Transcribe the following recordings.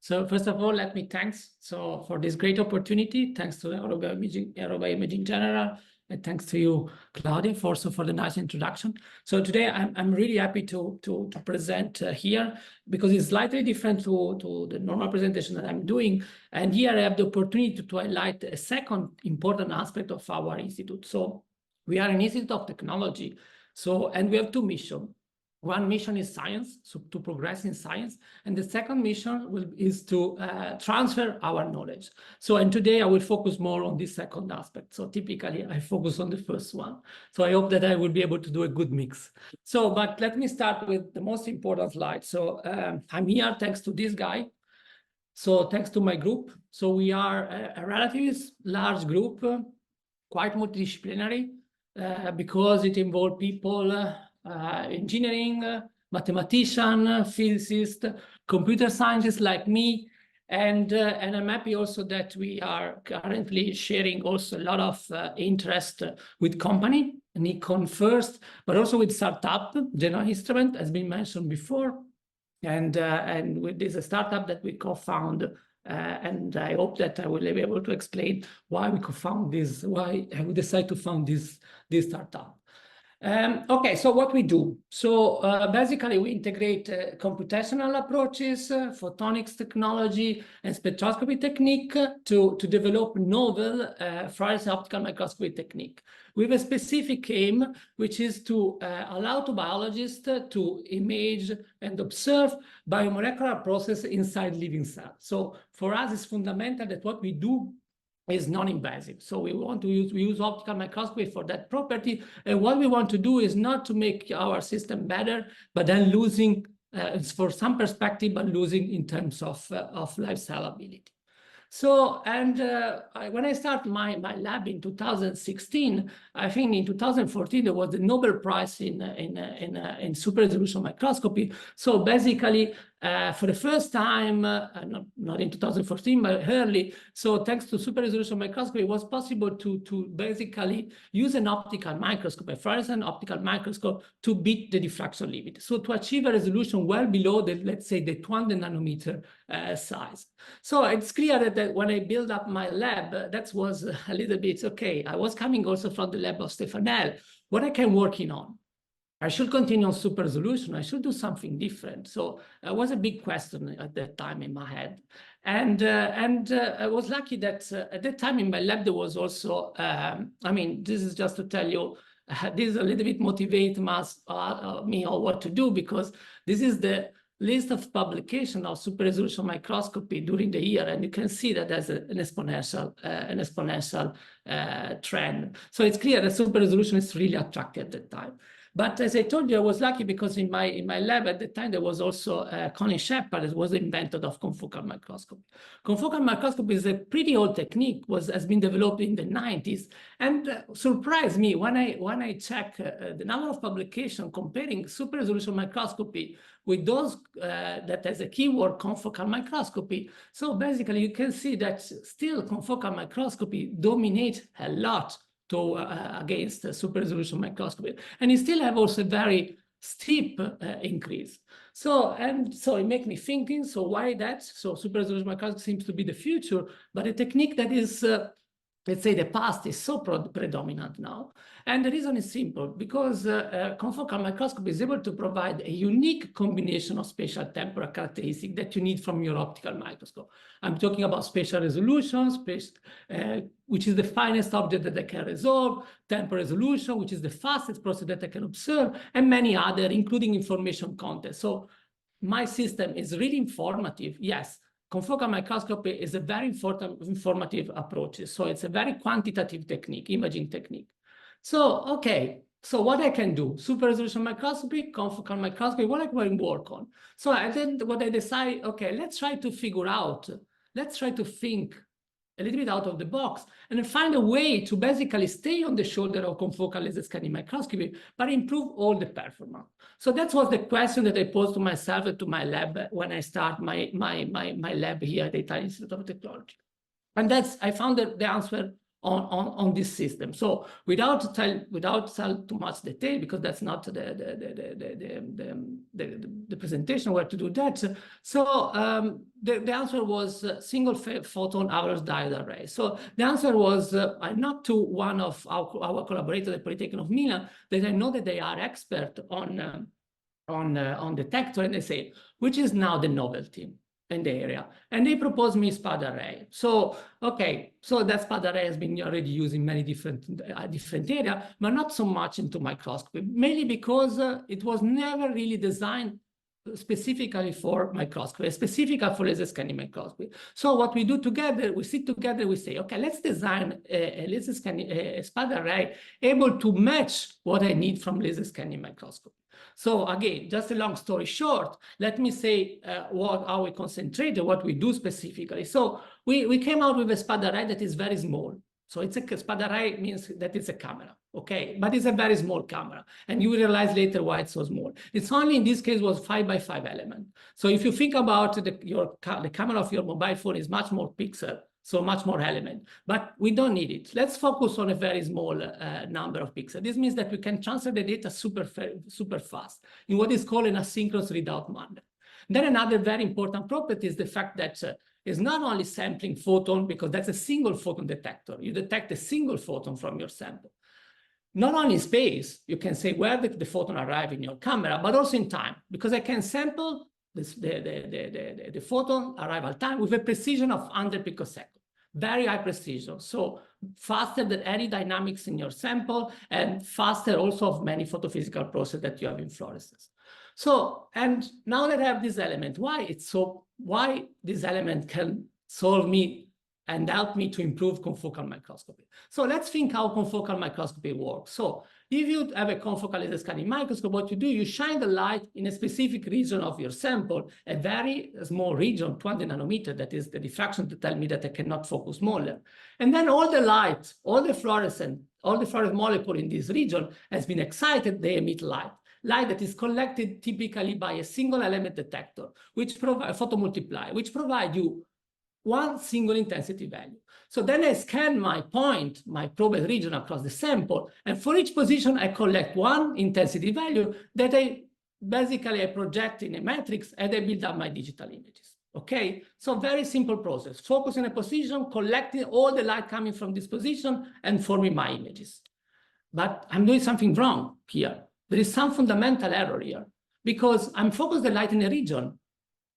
So first of all, let me thanks for this great opportunity. Thanks to Euro-BioImaging General, and thanks to you, Claudia, also for the nice introduction. So today I'm really happy to present here, because it's slightly different to the normal presentation that I'm doing. And here I have the opportunity to highlight a second important aspect of our institute. So we are an institute of technology. And we have two missions. One mission is science, so to progress in science, and the second mission is to transfer our knowledge. And today I will focus more on this second aspect. So typically I focus on the first one. So I hope that I will be able to do a good mix. But let me start with the most important slide. So I'm here thanks to this guy. So thanks to my group. So we are a relatively large group, quite multidisciplinary, because it involves people, engineering, mathematician, physicist, computer scientists like me, and I'm happy also that we are currently sharing also a lot of interest with company, Nikon first, but also with startup. General Instrument has been mentioned before, and with this a startup that we co-found. And I hope that I will be able to explain why we co-found this, why we decided to found this startup. Okay, so what we do. So basically we integrate computational approaches, photonics technology, and spectroscopy technique to develop novel fluorescent optical microscopy technique with a specific aim, which is to allow to biologists to image and observe biomolecular process inside living cells. So for us, it's fundamental that what we do is non-invasive. So we want to use optical microscopy for that property. And what we want to do is not to make our system better, but then losing, for some perspective, but losing in terms of lifestyle ability. So, and when I started my lab in 2016, I think in 2014, there was the Nobel Prize in super resolution microscopy. So basically, for the first time, not in 2014, but early, so thanks to super resolution microscopy, it was possible to basically use an optical microscope, a fluorescent optical microscope, to beat the diffraction limit. So to achieve a resolution well below the, let's say, the 200 nanometer size. So it's clear that when I built up my lab, that was a little bit, okay, I was coming also from the lab of Stefanel. What I can working on? I should continue on super resolution. I should do something different. So it was a big question at that time in my head. And I was lucky that at that time in my lab, there was also, I mean, this is just to tell you, this is a little bit motivate me on what to do, because this is the list of publication of super resolution microscopy during the year, and you can see that there's an exponential trend. So it's clear that super resolution is really attractive at that time. But as I told you, I was lucky because in my lab at the time there was also Colin Shepard that was the inventor of confocal microscopy. Confocal microscopy is a pretty old technique, has been developed in the 90s, and surprised me when I check the number of publications comparing super resolution microscopy with those that has a keyword confocal microscopy. So basically you can see that still confocal microscopy dominates a lot against super resolution microscopy, and it still have also a very steep increase. So it makes me thinking, so why that? So super resolution microscopy seems to be the future, but a technique that is let's say the past is so predominant now. And the reason is simple, because confocal microscopy is able to provide a unique combination of spatial temporal characteristics that you need from your optical microscope. I'm talking about spatial resolution, which is the finest object that I can resolve, temporal resolution, which is the fastest process that I can observe, and many other, including information content. So my system is really informative, yes. Confocal microscopy is a very informative approach. So it's a very quantitative technique, imaging technique. So, okay, so what I can do, super resolution microscopy, confocal microscopy, what I can work on. So what I decide, okay, let's try to figure out, let's try to think a little bit out of the box and then find a way to basically stay on the shoulder of confocal laser scanning microscopy, but improve all the performance. So that was the question that I posed to myself and to my lab when I start my lab here at the Italian Institute of Technology. And I found the answer on this system. So without tell too much detail, because that's not the presentation where to do that. So the answer was single photon average diode array. So the answer was not to one of our collaborators at Polytechnic of Milan, that I know that they are expert on detector, and they say, which is now the novelty in the area, and they proposed me SPAD array. So okay, so that SPAD array has been already used in many different areas, but not so much into microscopy, mainly because it was never really designed specifically for microscopy, specifically for laser scanning microscopy. So what we do together, we sit together, we say, okay, let's design a laser scanning SPAD array able to match what I need from laser scanning microscopy. So again, just a long story short, let me say how we concentrate, what we do specifically. So we came out with a SPAD array that is very small. So it's a SPAD array means that it's a camera, okay? But it's a very small camera, and you will realize later why it's so small. It's only, in this case, was 5 by 5 element. So if you think about the camera of your mobile phone is much more pixel, so much more element, but we don't need it. Let's focus on a very small number of pixels. This means that we can transfer the data super fast in what is called an asynchronous readout manner. Then another very important property is the fact that it's not only sampling photon, because that's a single photon detector. You detect a single photon from your sample. Not only in space, you can say where the photon arrive in your camera, but also in time, because I can sample the photon arrival time with a precision of 100 picosecond. Very high precision, so faster than any dynamics in your sample, and faster also of many photophysical processes that you have in fluorescence. So, and now that I have this element, why this element can solve me and help me to improve confocal microscopy. So let's think how confocal microscopy works. So if you have a confocal laser scanning microscope, what you do, you shine the light in a specific region of your sample, a very small region, 20 nanometer, that is the diffraction to tell me that I cannot focus smaller. And then all the light, all the fluorescent molecule in this region has been excited, they emit light that is collected typically by a single element detector, which provide photomultiplier, which provide you one single intensity value. So then I scan my point, my probed region across the sample, and for each position, I collect one intensity value that I project in a matrix, and I build up my digital images. Okay, so very simple process. Focus on a position, collecting all the light coming from this position, and forming my images. But I'm doing something wrong here. There is some fundamental error here, because I'm focused the light in a region.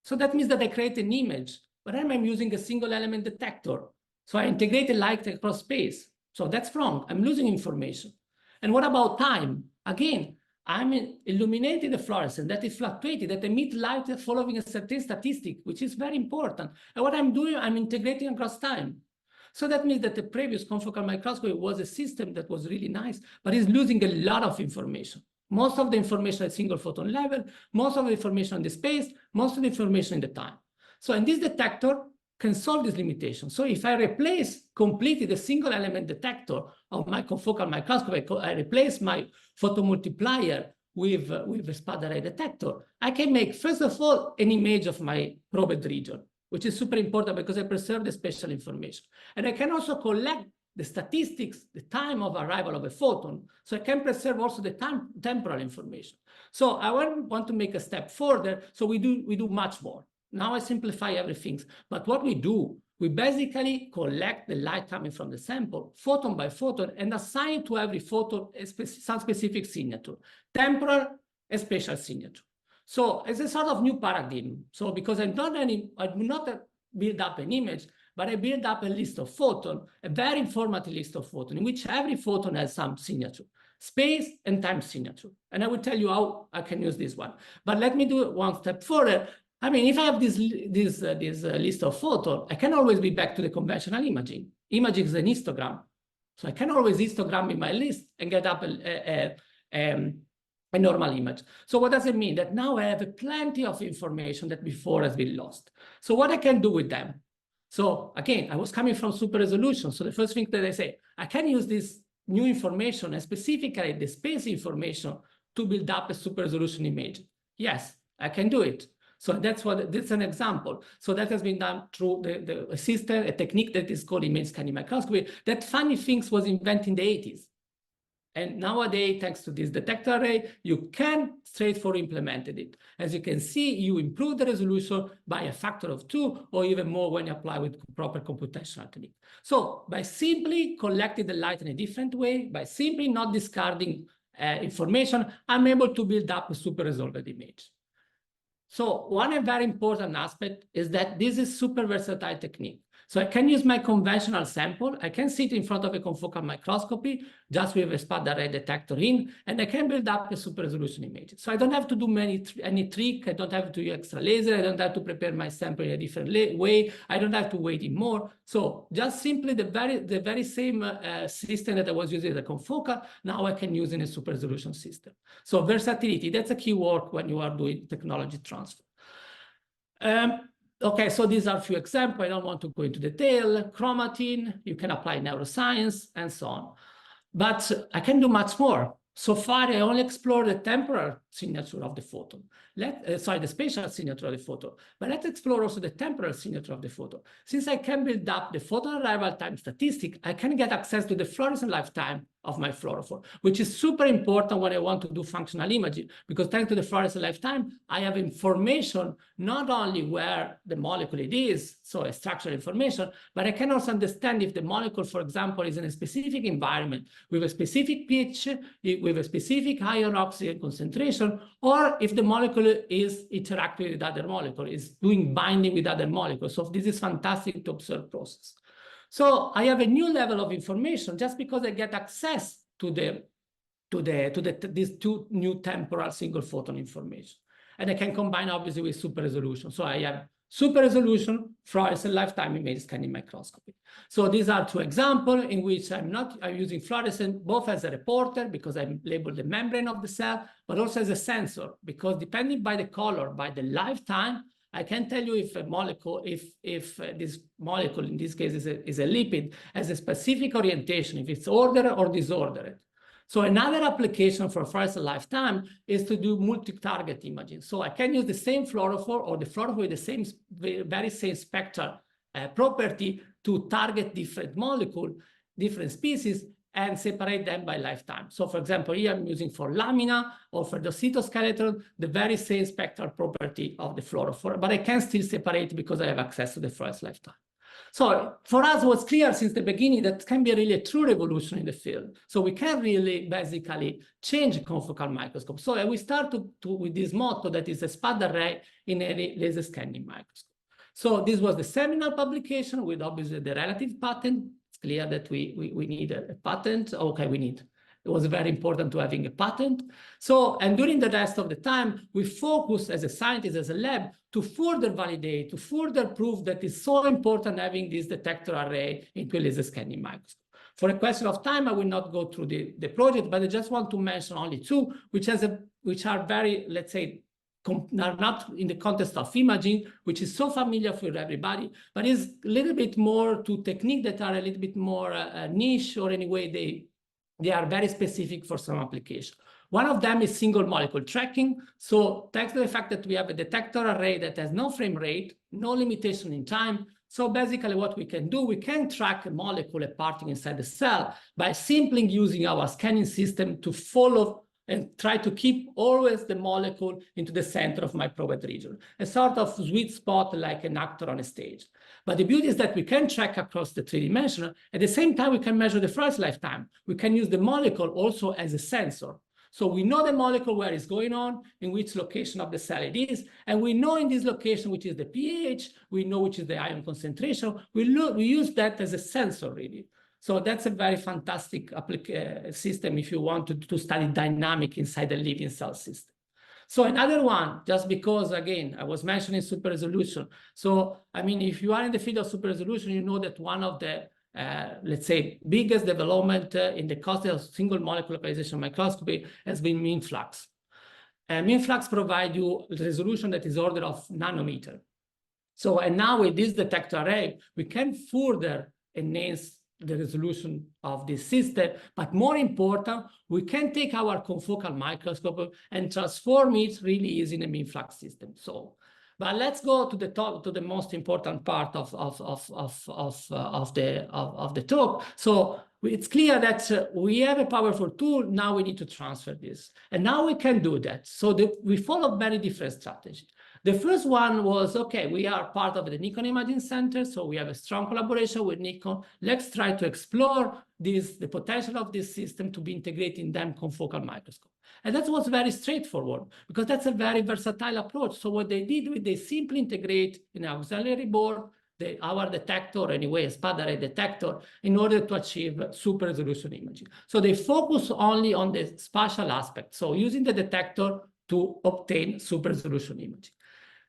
So that means that I create an image, but I'm using a single element detector. So I integrate the light across space. So that's wrong. I'm losing information. And what about time? Again, I'm illuminating the fluorescence that is fluctuating, that emit light following a certain statistic, which is very important. And what I'm doing, I'm integrating across time. So that means that the previous confocal microscopy was a system that was really nice, but is losing a lot of information. Most of the information at single photon level, most of the information in the space, most of the information in the time. So, and this detector can solve this limitation. So if I replace completely the single element detector of my confocal microscope, I replace my photomultiplier with a SPAD array detector, I can make, first of all, an image of my probed region, which is super important because I preserve the spatial information. And I can also collect the statistics, the time of arrival of a photon. So I can preserve also the temporal information. So I want to make a step further. So we do much more. Now I simplify everything. But what we do, we basically collect the light coming from the sample, photon by photon, and assign to every photon some specific signature, temporal and spatial signature. So it's a sort of new paradigm. So because I do not build up an image, but I build up a list of photons, a very informative list of photons, in which every photon has some signature, space and time signature. And I will tell you how I can use this one. But let me do one step further. I mean, if I have this list of photons, I can always be back to the conventional imaging. Imaging is an histogram. So I can always histogram in my list and get up a normal image. So what does it mean? That now I have plenty of information that before has been lost. So what I can do with them? So again, I was coming from super resolution. So the first thing that I say, I can use this new information and specifically the space information to build up a super resolution image. Yes, I can do it. So that's an example. So that has been done through the system, a technique that is called image scanning microscopy. That funny things was invented in the 80s. And nowadays, thanks to this detector array, you can straightforwardly implement it. As you can see, you improve the resolution by a factor of 2 or even more when you apply with proper computational technique. So by simply collecting the light in a different way, by simply not discarding information, I'm able to build up a super resolved image. So one very important aspect is that this is super versatile technique. So I can use my conventional sample. I can sit in front of a confocal microscopy just with a SPAD Array Detector in, and I can build up a super resolution image. So I don't have to do any trick. I don't have to use extra laser. I don't have to prepare my sample in a different way. I don't have to wait in more. So just simply the very same system that I was using as a confocal, now I can use in a super resolution system. So versatility, that's a key word when you are doing technology transfer. Okay, so these are a few examples. I don't want to go into detail. Chromatin, you can apply neuroscience, and so on. But I can do much more. So far, I only explored the temporal signature of the photon. The spatial signature of the photon. But let's explore also the temporal signature of the photon. Since I can build up the photon arrival time statistic, I can get access to the fluorescent lifetime of my fluorophore, which is super important when I want to do functional imaging, because thanks to the fluorescent lifetime, I have information not only where the molecule it is, so a structural information, but I can also understand if the molecule, for example, is in a specific environment with a specific pH, with a specific ion oxygen concentration, or if the molecule is interacting with other molecules, is doing binding with other molecules. So this is fantastic to observe process. So I have a new level of information just because I get access to these two new temporal single photon information. And I can combine obviously with super resolution. So I have super resolution, fluorescent lifetime image scanning microscopy. So these are two examples in which I'm using fluorescent both as a reporter because I label the membrane of the cell, but also as a sensor because depending by the color, by the lifetime, I can tell you if a molecule, if this molecule in this case is a lipid, has a specific orientation, if it's ordered or disordered. So another application for fluorescent lifetime is to do multi-target imaging. So I can use the same fluorophore or the fluorophore with the same, very same spectral property to target different molecules, different species, and separate them by lifetime. So for example, here I'm using for lamina or for the cytoskeleton, the very same spectral property of the fluorophore, but I can still separate because I have access to the fluorescent lifetime. So for us, it was clear since the beginning that can be really a true revolution in the field. So we can really basically change confocal microscope. So we start with this motto that is a SPAD array in a laser scanning microscope. So this was the seminal publication with obviously the relative patent. It's clear that we need a patent. Okay, it was very important to having a patent. So, and during the rest of the time, we focused as a scientist, as a lab, to further validate, to further prove that it's so important having this detector array into a laser scanning microscope. For a question of time, I will not go through the project, but I just want to mention only two, which are very, let's say, are not in the context of imaging, which is so familiar for everybody, but is a little bit more to technique that are a little bit more niche, or anyway, they are very specific for some application. One of them is single molecule tracking. So thanks to the fact that we have a detector array that has no frame rate, no limitation in time. So basically what we can do, we can track a molecule, a particle inside the cell by simply using our scanning system to follow and try to keep always the molecule into the center of my probed region, a sort of sweet spot like an actor on a stage. But the beauty is that we can track across the 3D. At the same time, we can measure the fluorescent lifetime. We can use the molecule also as a sensor. So we know the molecule where it's going on, in which location of the cell it is, and we know in this location which is the pH, we know which is the ion concentration. We use that as a sensor, really. So that's a very fantastic system if you want to study dynamic inside the living cell system. So another one, just because, again, I was mentioning super resolution. So, I mean, if you are in the field of super resolution, you know that one of the, let's say, biggest development in the context of single molecule localization microscopy has been mean flux. Mean flux provides you resolution that is order of nanometer. So, and now with this detector array, we can further enhance the resolution of this system, but more important, we can take our confocal microscope and transform it really easy in a mean flux system. So But let's go to the top, to the most important part of the talk. So it's clear that we have a powerful tool. Now we need to transfer this, and now we can do that. So we followed very different strategies. The first one was, okay, we are part of the Nikon Imaging Center, so we have a strong collaboration with Nikon. Let's try to explore the potential of this system to be integrated in them confocal microscope. And that was very straightforward, because that's a very versatile approach. So what they did, they simply integrate in an auxiliary board our detector, anyway, a SPAD Array Detector, in order to achieve super resolution imaging. So they focus only on the spatial aspect, so using the detector to obtain super resolution imaging.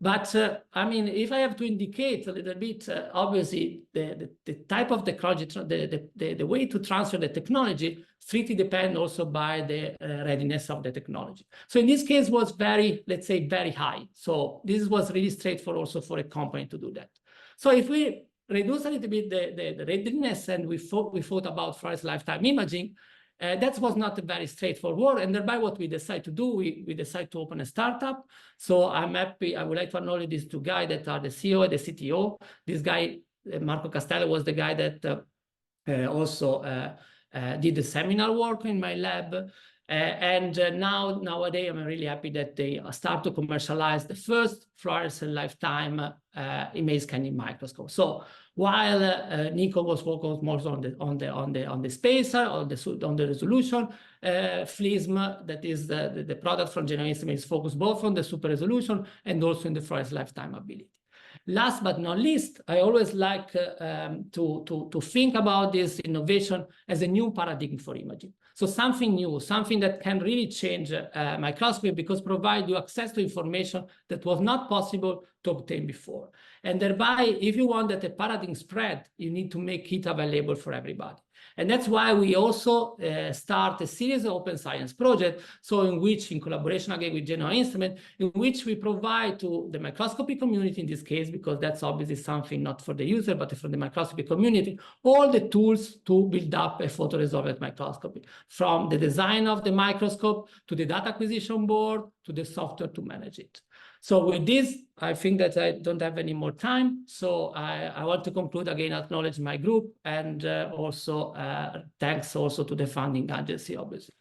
But I mean, if I have to indicate a little bit, obviously, the type of technology, the way to transfer the technology strictly depends also by the readiness of the technology. So in this case was very, let's say, very high. So this was really straightforward also for a company to do that. So if we reduce a little bit the readiness and we thought about fluorescence lifetime imaging, that was not very straightforward, and thereby what we decided to do, we decided to open a startup. So I'm happy, I would like to acknowledge these two guys that are the CEO and the CTO. This guy, Marco Castello, was the guy that also did the seminal work in my lab. Nowadays, I'm really happy that they start to commercialize the first fluorescent lifetime image scanning microscope. So while Nikon was focused more on the spacer, on the resolution, FLISM, that is the product from Genoa Instruments, is focused both on the super resolution and also in the fluorescent lifetime ability. Last but not least, I always like to think about this innovation as a new paradigm for imaging. So something new, something that can really change microscopy, because provide you access to information that was not possible to obtain before. And thereby, if you want that the paradigm spread, you need to make it available for everybody. And that's why we also start a series of open science projects, so in which, in collaboration again with Genoa Instruments, in which we provide to the microscopy community in this case, because that's obviously something not for the user, but for the microscopy community, all the tools to build up a photoresolved microscopy, from the design of the microscope to the data acquisition board to the software to manage it. So with this, I think that I don't have any more time. So I want to conclude again, acknowledge my group, and also thanks also to the funding agency, obviously.